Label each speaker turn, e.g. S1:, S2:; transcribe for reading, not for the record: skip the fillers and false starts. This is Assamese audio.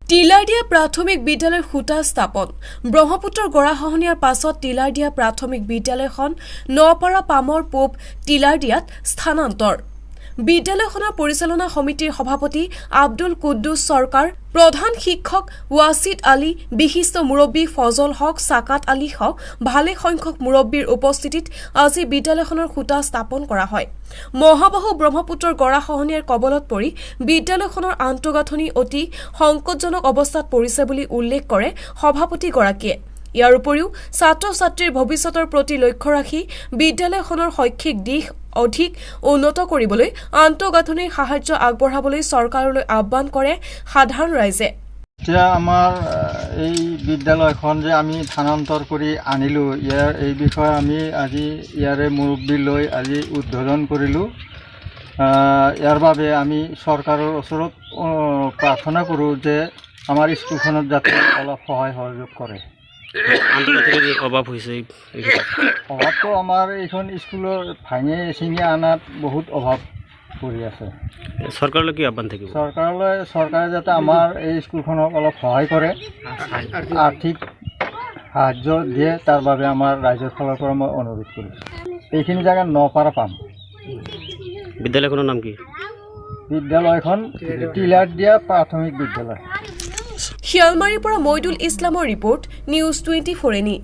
S1: টিলাৰদিয়া প্ৰাথমিক বিদ্যালয়ৰ খুঁটা স্থাপন ব্ৰহ্মপুত্ৰৰ গৰাখহনীয়াৰ পাছত টিলাৰদিয়া প্ৰাথমিক বিদ্যালয়খন নপাৰা পামৰ পূব টিলাৰদিয়াত স্থানান্তৰ বিদ্যালয়খনৰ পৰিচালনা সমিতিৰ সভাপতি আব্দুল কুদ্দুছ সৰকাৰ প্ৰধান শিক্ষক ৱাছিদ আলী বিশিষ্ট মুৰব্বী ফজল হক সাকাত আলী সহ ভালে সংখ্যক মুৰব্বীৰ উপস্থিতিত আজি বিদ্যালয়খনৰ খুঁটা স্থাপন কৰা হয় মহাবাহু ব্ৰহ্মপুত্ৰৰ গৰাখহনীয়াৰ কবলত পৰি বিদ্যালয়খনৰ আন্তঃগাঁথনি অতি সংকটজনক অৱস্থাত পৰিছে বুলি উল্লেখ কৰে সভাপতিগৰাকীয়ে ইয়াৰ উপৰিও ছাত্ৰ-ছাত্ৰীৰ ভৱিষ্যতৰ প্ৰতি লক্ষ্য ৰাখি বিদ্যালয়খনৰ শৈক্ষিক দিশ অধিক উন্নত কৰিবলৈ আন্তঃগাঁথনিৰ সাহায্য আগবঢ়াবলৈ চৰকাৰলৈ আহ্বান কৰে সাধাৰণ ৰাইজে
S2: এতিয়া আমাৰ এই বিদ্যালয়খন যে আমি স্থানান্তৰ কৰি আনিলো এই বিষয়ে আমি আজি ইয়াৰে মুৰব্বী লৈ আজি উদ্বোধন কৰিলো ইয়াৰ বাবে আমি চৰকাৰৰ ওচৰত প্ৰাৰ্থনা কৰোঁ যে আমাৰ স্কুলখনত যাতে অলপ সহায় সহযোগ কৰে অভাৱটো আমাৰ এইখন স্কুলৰ ভাঙি চিঙি আনাত বহুত অভাৱ পৰি আছে
S3: চৰকাৰলৈ কি আহ্বান থাকিব
S2: চৰকাৰে যাতে আমাৰ এই স্কুলখনক অলপ সহায় কৰে আৰ্থিক সাহায্য দিয়ে তাৰ বাবে আমাৰ ৰাইজৰ ফালৰ পৰা মই অনুৰোধ কৰিছোঁ এইখিনি জেগাত নপাৰা পাম
S3: বিদ্যালয়খনৰ নাম কি
S2: বিদ্যালয়খন টিলাৰদিয়া প্ৰাথমিক বিদ্যালয়
S1: শিয়ালমাৰীৰ পৰা মইদুল ইছলামৰ ৰিপৰ্ট নিউজ 24 এনি